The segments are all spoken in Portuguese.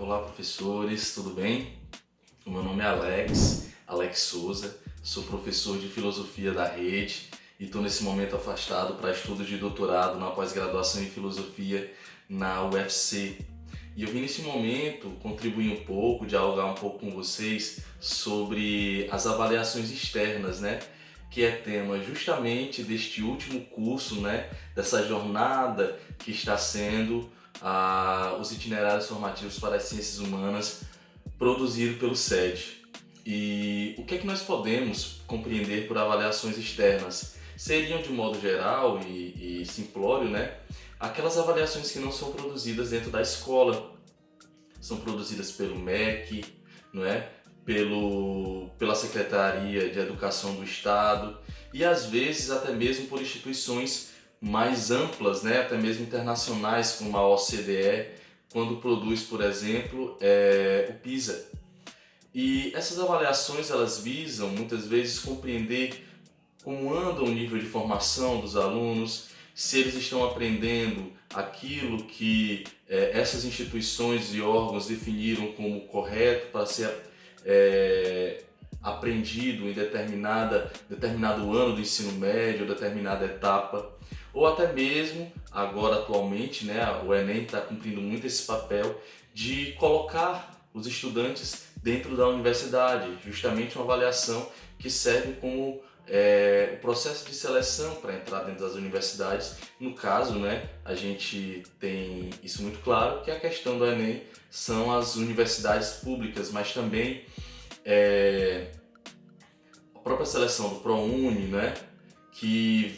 Olá, professores, tudo bem? O meu nome é Alex Souza, sou professor de filosofia da rede e estou nesse momento afastado para estudos de doutorado na pós-graduação em filosofia na UFC. E eu vim nesse momento contribuir um pouco, dialogar um pouco com vocês sobre as avaliações externas, né? Que é tema justamente deste último curso, né? Dessa jornada que está sendo os itinerários formativos para as ciências humanas produzido pelo SED. E o que é que nós podemos compreender por avaliações externas? Seriam, de modo geral e simplório, né? Aquelas avaliações que não são produzidas dentro da escola, são produzidas pelo MEC, não é? Pela Secretaria de Educação do Estado e às vezes até mesmo por instituições mais amplas, né? Até mesmo internacionais, como a OCDE, quando produz, por exemplo, o PISA. E essas avaliações elas visam muitas vezes compreender como anda o nível de formação dos alunos, se eles estão aprendendo aquilo que essas instituições e órgãos definiram como correto para ser aprendido em determinado ano do ensino médio, determinada etapa, ou até mesmo, agora atualmente, né, o Enem está cumprindo muito esse papel de colocar os estudantes dentro da universidade, justamente uma avaliação que serve como o processo de seleção para entrar dentro das universidades. No caso, né, a gente tem isso muito claro, que a questão do Enem são as universidades públicas, mas também a própria seleção do ProUni, né, que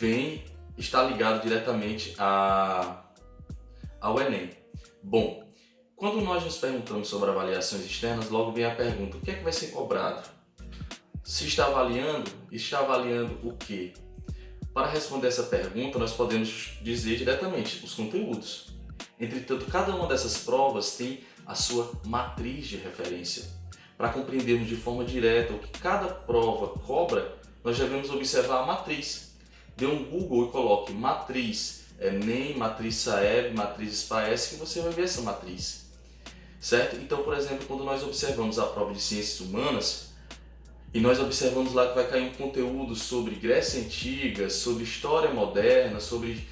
está ligado diretamente ao Enem. Bom, quando nós nos perguntamos sobre avaliações externas, logo vem a pergunta: o que é que vai ser cobrado? Se está avaliando o quê? Para responder essa pergunta, nós podemos dizer diretamente os conteúdos. Entretanto, cada uma dessas provas tem a sua matriz de referência. Para compreendermos de forma direta o que cada prova cobra, nós devemos observar a matriz. Dê um Google e coloque matriz Enem, matriz Saeb, matriz SPAES, que você vai ver essa matriz. Certo? Então, por exemplo, quando nós observamos a prova de Ciências Humanas, e nós observamos lá que vai cair um conteúdo sobre Grécia Antiga, sobre História Moderna, sobre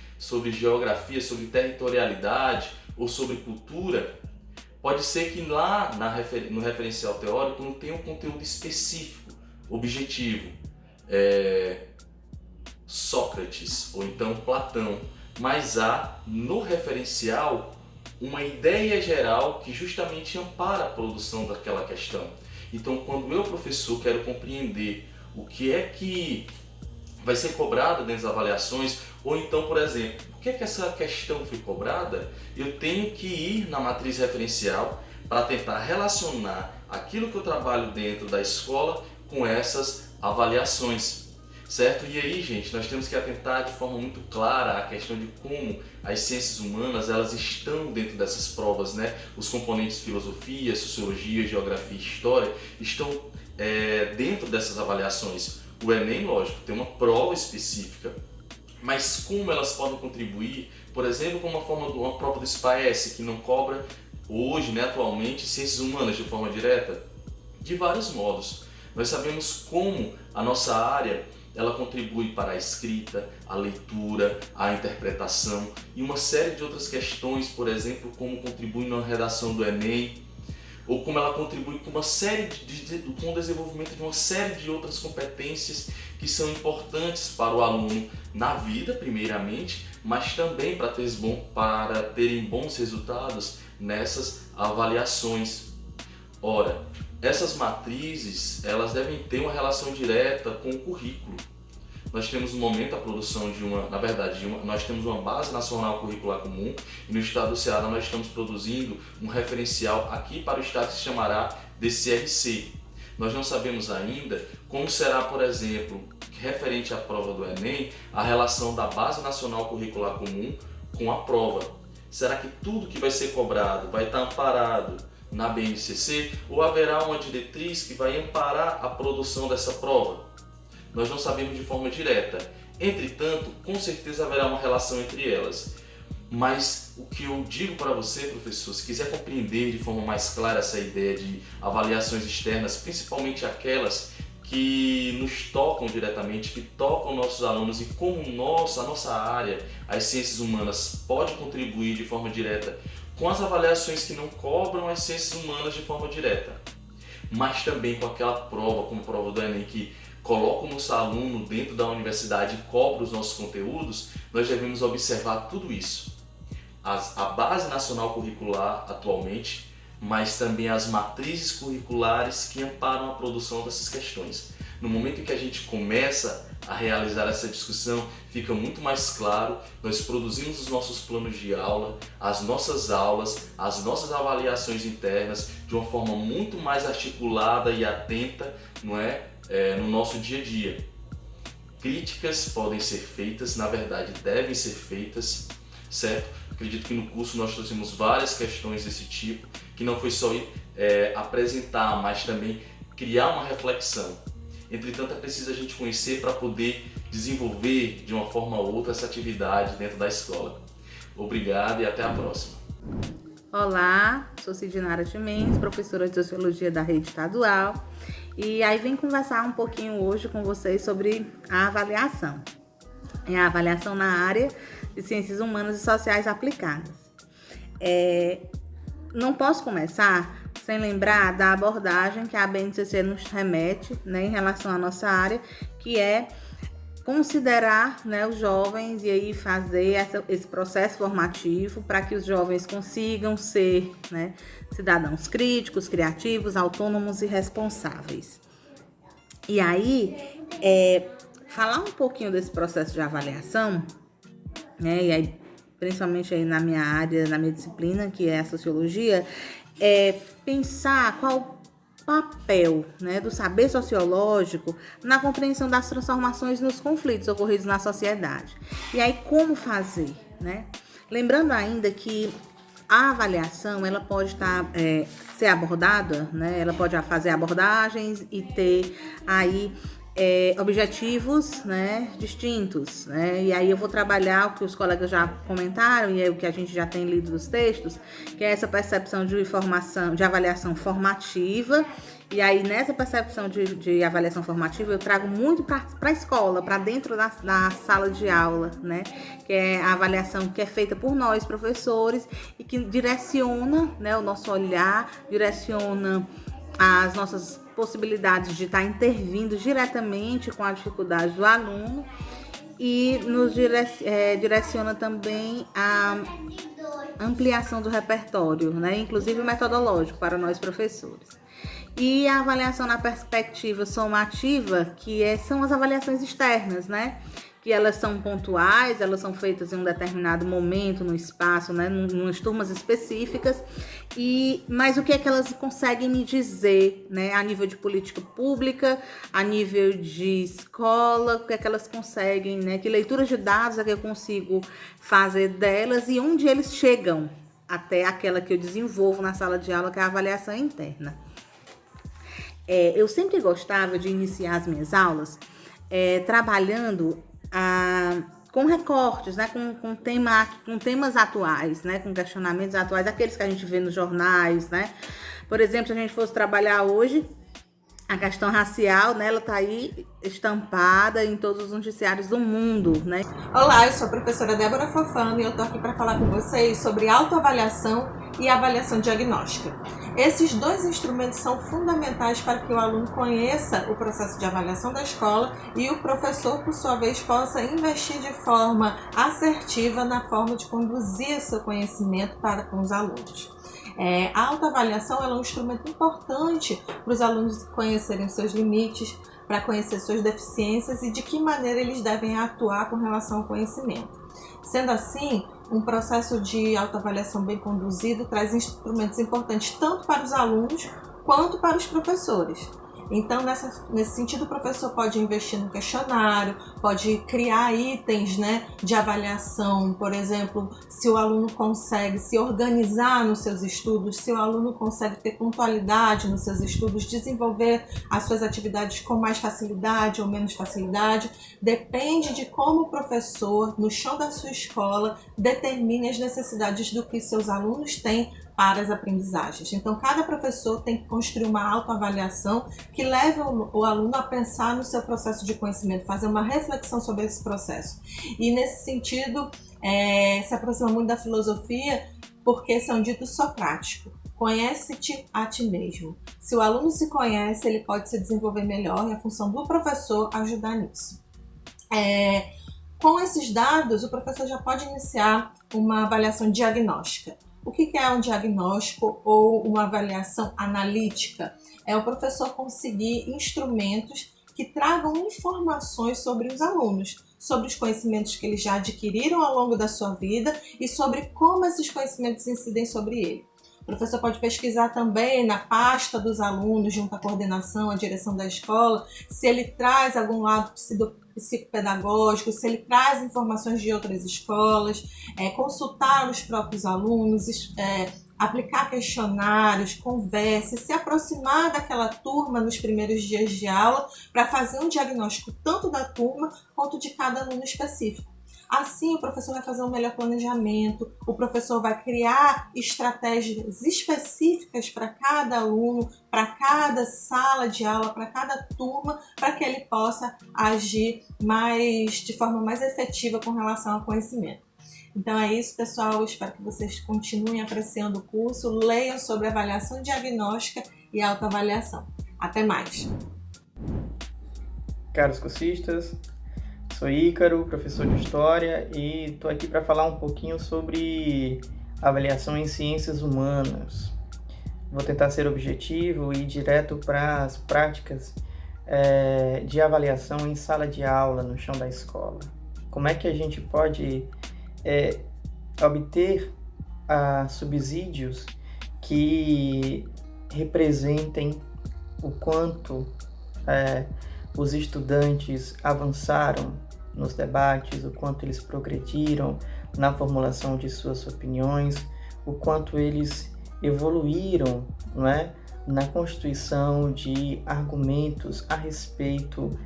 Geografia, sobre Territorialidade ou sobre Cultura, pode ser que lá no referencial teórico não tenha um conteúdo específico, objetivo, Sócrates ou então Platão, mas há no referencial uma ideia geral que justamente ampara a produção daquela questão. Então, quando eu, professor, quero compreender o que é que vai ser cobrado dentro das avaliações, ou então, por exemplo, por que é que essa questão foi cobrada, eu tenho que ir na matriz referencial para tentar relacionar aquilo que eu trabalho dentro da escola com essas avaliações. Certo? E aí, gente, nós temos que atentar de forma muito clara à questão de como as ciências humanas elas estão dentro dessas provas, né? Os componentes filosofia, sociologia, geografia e história estão dentro dessas avaliações. O Enem, lógico, tem uma prova específica, mas como elas podem contribuir, por exemplo, com uma prova do SPAES, que não cobra hoje, né, atualmente, ciências humanas de forma direta? De vários modos. Nós sabemos como a nossa área ela contribui para a escrita, a leitura, a interpretação e uma série de outras questões, por exemplo, como contribui na redação do Enem, ou como ela contribui com com o desenvolvimento de uma série de outras competências que são importantes para o aluno na vida, primeiramente, mas também para terem bons resultados nessas avaliações. Ora, essas matrizes, elas devem ter uma relação direta com o currículo. Nós temos no momento a produção nós temos uma base nacional curricular comum e no estado do Ceará nós estamos produzindo um referencial aqui para o estado que se chamará DCRC. Nós não sabemos ainda como será, por exemplo, referente à prova do Enem, a relação da base nacional curricular comum com a prova. Será que tudo que vai ser cobrado vai estar amparado na BNCC ou haverá uma diretriz que vai amparar a produção dessa prova? Nós não sabemos de forma direta. Entretanto, com certeza haverá uma relação entre elas. Mas o que eu digo para você, professor, se quiser compreender de forma mais clara essa ideia de avaliações externas, principalmente aquelas que nos tocam diretamente, que tocam nossos alunos, e como a nossa área, as ciências humanas, pode contribuir de forma direta com as avaliações que não cobram as ciências humanas de forma direta, mas também com aquela prova, como a prova do Enem, que coloca o nosso aluno dentro da universidade e cobra os nossos conteúdos, nós devemos observar tudo isso. A base nacional curricular atualmente, mas também as matrizes curriculares que amparam a produção dessas questões. No momento em que a gente começa a realizar essa discussão, fica muito mais claro, nós produzimos os nossos planos de aula, as nossas aulas, as nossas avaliações internas de uma forma muito mais articulada e atenta, não é? No nosso dia a dia. Críticas podem ser feitas, na verdade devem ser feitas, certo? Acredito que no curso nós trouxemos várias questões desse tipo, que não foi só apresentar, mas também criar uma reflexão. Entretanto, é preciso a gente conhecer para poder desenvolver de uma forma ou outra essa atividade dentro da escola. Obrigado e até a próxima. Olá, sou Cidinara Chimenez, professora de Sociologia da Rede Estadual, e aí vim conversar um pouquinho hoje com vocês sobre a avaliação. É a avaliação na área de Ciências Humanas e Sociais Aplicadas. Não posso começar sem lembrar da abordagem que a BNCC nos remete, né, em relação à nossa área, que é considerar, né, os jovens e aí fazer esse processo formativo para que os jovens consigam ser, né, cidadãos críticos, criativos, autônomos e responsáveis. E aí, falar um pouquinho desse processo de avaliação, né, e aí, principalmente aí na minha área, na minha disciplina, que é a sociologia, pensar qual o papel, né, do saber sociológico na compreensão das transformações nos conflitos ocorridos na sociedade. E aí, como fazer, né? Lembrando ainda que a avaliação, ela pode ser abordada, né? Ela pode fazer abordagens e ter aí objetivos, né, distintos, né? E aí eu vou trabalhar o que os colegas já comentaram e é o que a gente já tem lido nos textos, que é essa percepção de avaliação formativa. E aí nessa percepção de avaliação formativa eu trago muito para a escola, para dentro da sala de aula, né? Que é a avaliação que é feita por nós, professores, e que direciona, né, o nosso olhar, direciona as nossas possibilidades de estar intervindo diretamente com a dificuldade do aluno e nos direciona também a ampliação do repertório, né, inclusive metodológico para nós professores. E a avaliação na perspectiva somativa, que são as avaliações externas, né? Que elas são pontuais, elas são feitas em um determinado momento, no espaço, né, em turmas específicas, mas o que é que elas conseguem me dizer, né, a nível de política pública, a nível de escola, o que é que elas conseguem, né, que leituras de dados é que eu consigo fazer delas e onde eles chegam até aquela que eu desenvolvo na sala de aula, que é a avaliação interna. Eu sempre gostava de iniciar as minhas aulas trabalhando com recortes, né, com temas atuais, né, com questionamentos atuais, aqueles que a gente vê nos jornais, né? Por exemplo, se a gente fosse trabalhar hoje, a questão racial, né, ela está aí estampada em todos os noticiários do mundo, né? Olá, eu sou a professora Débora Fofano e eu tô aqui para falar com vocês sobre autoavaliação e avaliação diagnóstica. Esses dois instrumentos são fundamentais para que o aluno conheça o processo de avaliação da escola e o professor, por sua vez, possa investir de forma assertiva na forma de conduzir seu conhecimento para com os alunos. A autoavaliação é um instrumento importante para os alunos conhecerem seus limites, para conhecer suas deficiências e de que maneira eles devem atuar com relação ao conhecimento. Sendo assim, um processo de autoavaliação bem conduzido traz instrumentos importantes tanto para os alunos quanto para os professores. Então, nesse sentido, o professor pode investir no questionário, pode criar itens, né, de avaliação, por exemplo, se o aluno consegue se organizar nos seus estudos, se o aluno consegue ter pontualidade nos seus estudos, desenvolver as suas atividades com mais facilidade ou menos facilidade, depende de como o professor, no chão da sua escola, determine as necessidades do que seus alunos têm para as aprendizagens. Então, cada professor tem que construir uma autoavaliação que leve o aluno a pensar no seu processo de conhecimento, fazer uma reflexão sobre esse processo. E, nesse sentido, se aproxima muito da filosofia, porque esse é um dito socrático. Conhece-te a ti mesmo. Se o aluno se conhece, ele pode se desenvolver melhor e a função do professor ajudar nisso. Com esses dados, o professor já pode iniciar uma avaliação diagnóstica. O que é um diagnóstico ou uma avaliação analítica? É o professor conseguir instrumentos que tragam informações sobre os alunos, sobre os conhecimentos que eles já adquiriram ao longo da sua vida e sobre como esses conhecimentos incidem sobre ele. O professor pode pesquisar também na pasta dos alunos, junto à coordenação, à direção da escola, se ele traz algum lado psicopedagógico, se ele traz informações de outras escolas, consultar os próprios alunos, aplicar questionários, conversa, se aproximar daquela turma nos primeiros dias de aula para fazer um diagnóstico tanto da turma quanto de cada aluno específico. Assim, o professor vai fazer um melhor planejamento, o professor vai criar estratégias específicas para cada aluno, para cada sala de aula, para cada turma, para que ele possa agir de forma mais efetiva com relação ao conhecimento. Então é isso, pessoal. Eu espero que vocês continuem apreciando o curso, leiam sobre avaliação diagnóstica e autoavaliação. Até mais! Caros cursistas, sou Ícaro, professor de História, e estou aqui para falar um pouquinho sobre avaliação em ciências humanas. Vou tentar ser objetivo e ir direto para as práticas de avaliação em sala de aula, no chão da escola. Como é que a gente pode obter subsídios que representem o quanto os estudantes avançaram nos debates, o quanto eles progrediram na formulação de suas opiniões, o quanto eles evoluíram, não é, na constituição de argumentos a respeito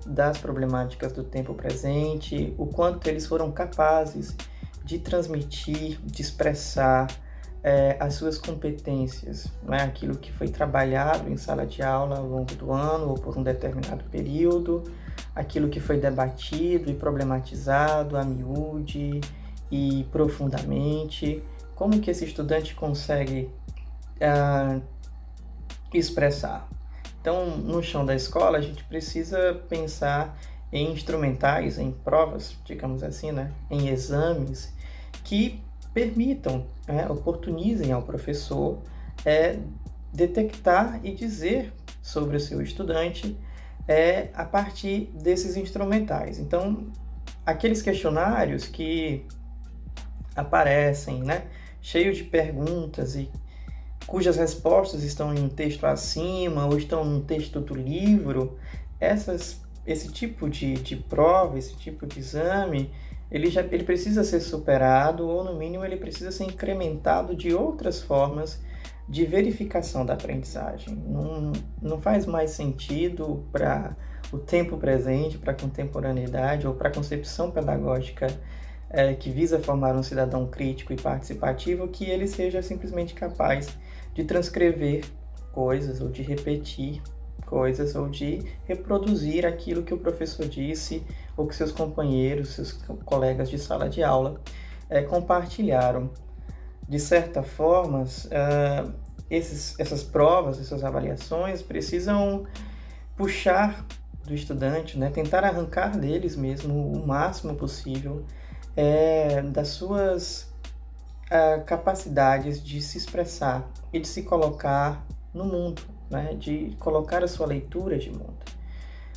das problemáticas do tempo presente, o quanto eles foram capazes de transmitir, de expressar as suas competências, não é, aquilo que foi trabalhado em sala de aula ao longo do ano ou por um determinado período, aquilo que foi debatido e problematizado a miúde e profundamente, como que esse estudante consegue expressar. Então, no chão da escola, a gente precisa pensar em instrumentais, em provas, digamos assim, né, em exames que permitam, oportunizem ao professor detectar e dizer sobre o seu estudante a partir desses instrumentais. Então, aqueles questionários que aparecem, né, cheios de perguntas e cujas respostas estão em um texto acima ou estão num texto do livro, esse tipo de prova, esse tipo de exame, ele precisa ser superado ou, no mínimo, ele precisa ser incrementado de outras formas de verificação da aprendizagem. Não faz mais sentido para o tempo presente, para a contemporaneidade ou para a concepção pedagógica que visa formar um cidadão crítico e participativo que ele seja simplesmente capaz de transcrever coisas ou de repetir coisas ou de reproduzir aquilo que o professor disse ou que seus companheiros, seus colegas de sala de aula compartilharam. De certa forma, essas provas, essas avaliações precisam puxar do estudante, né, tentar arrancar deles mesmo o máximo possível das suas capacidades de se expressar e de se colocar no mundo, né, de colocar a sua leitura de mundo.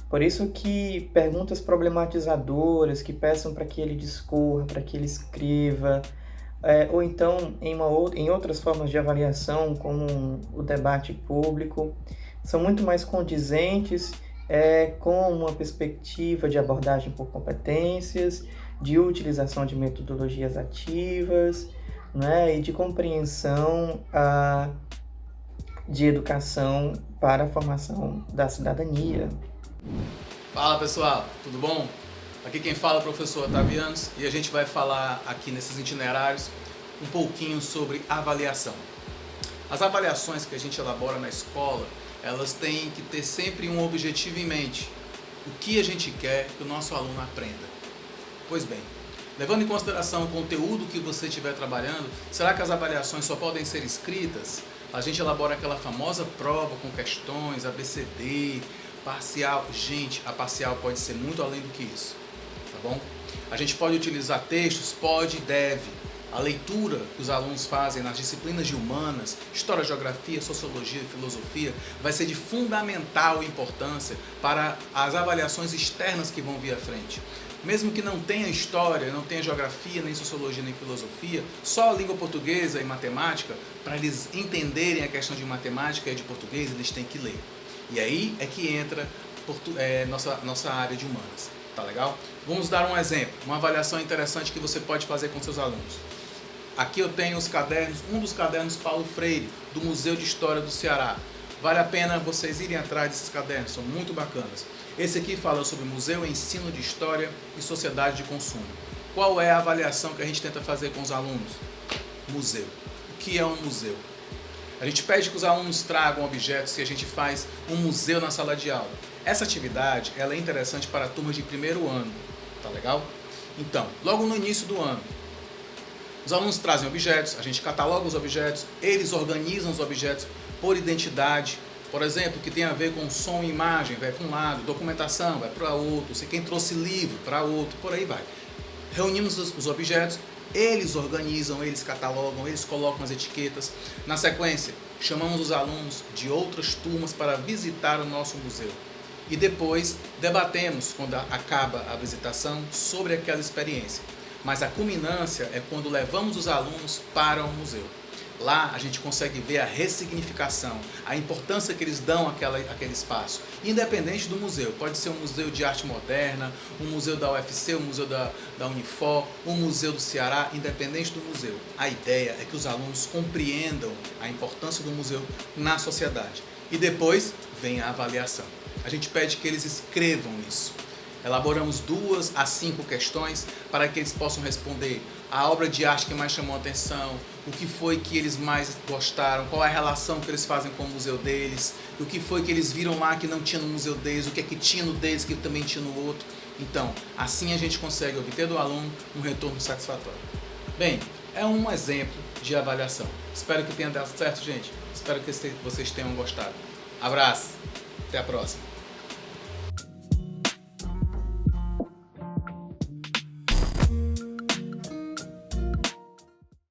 Por isso que perguntas problematizadoras que peçam para que ele discorra, para que ele escreva, ou então em outras formas de avaliação, como o debate público, são muito mais condizentes com uma perspectiva de abordagem por competências, de utilização de metodologias ativas, né, e de compreensão de educação para a formação da cidadania. Fala pessoal, tudo bom? Aqui quem fala é o professor Otavianos e a gente vai falar aqui nesses itinerários um pouquinho sobre avaliação. As avaliações que a gente elabora na escola, elas têm que ter sempre um objetivo em mente. O que a gente quer que o nosso aluno aprenda. Pois bem, levando em consideração o conteúdo que você estiver trabalhando, será que as avaliações só podem ser escritas? A gente elabora aquela famosa prova com questões, ABCD, parcial. Gente, a parcial pode ser muito além do que isso, tá bom? A gente pode utilizar textos, pode e deve. A leitura que os alunos fazem nas disciplinas de humanas, história, geografia, sociologia e filosofia, vai ser de fundamental importância para as avaliações externas que vão vir à frente. Mesmo que não tenha história, não tenha geografia, nem sociologia, nem filosofia, só a língua portuguesa e matemática, para eles entenderem a questão de matemática e de português, eles têm que ler. E aí é que entra nossa área de humanas, tá legal? Vamos dar um exemplo, uma avaliação interessante que você pode fazer com seus alunos. Aqui eu tenho os cadernos, um dos cadernos Paulo Freire, do Museu de História do Ceará. Vale a pena vocês irem atrás desses cadernos, são muito bacanas. Esse aqui fala sobre museu, ensino de história e sociedade de consumo. Qual é a avaliação que a gente tenta fazer com os alunos? Museu. O que é um museu? A gente pede que os alunos tragam objetos e a gente faz um museu na sala de aula. Essa atividade ela é interessante para turmas de primeiro ano, tá legal? Então, logo no início do ano, os alunos trazem objetos, a gente cataloga os objetos, eles organizam os objetos por identidade. Por exemplo, que tem a ver com som e imagem, vai para um lado, documentação vai para outro, se quem trouxe livro para outro, por aí vai. Reunimos os objetos, eles organizam, eles catalogam, eles colocam as etiquetas. Na sequência, chamamos os alunos de outras turmas para visitar o nosso museu. E depois debatemos, quando acaba a visitação, sobre aquela experiência. Mas a culminância é quando levamos os alunos para o museu. Lá a gente consegue ver a ressignificação, a importância que eles dão àquele espaço. Independente do museu, pode ser um museu de arte moderna, um museu da UFC, um museu da Unifor, um museu do Ceará, independente do museu. A ideia é que os alunos compreendam a importância do museu na sociedade. E depois vem a avaliação. A gente pede que eles escrevam isso. Elaboramos 2 a 5 questões para que eles possam responder a obra de arte que mais chamou a atenção, o que foi que eles mais gostaram, qual é a relação que eles fazem com o museu deles, o que foi que eles viram lá que não tinha no museu deles, o que é que tinha no deles que também tinha no outro. Então, assim a gente consegue obter do aluno um retorno satisfatório. Bem, é um exemplo de avaliação. Espero que tenha dado certo, gente. Espero que vocês tenham gostado. Abraço, até a próxima.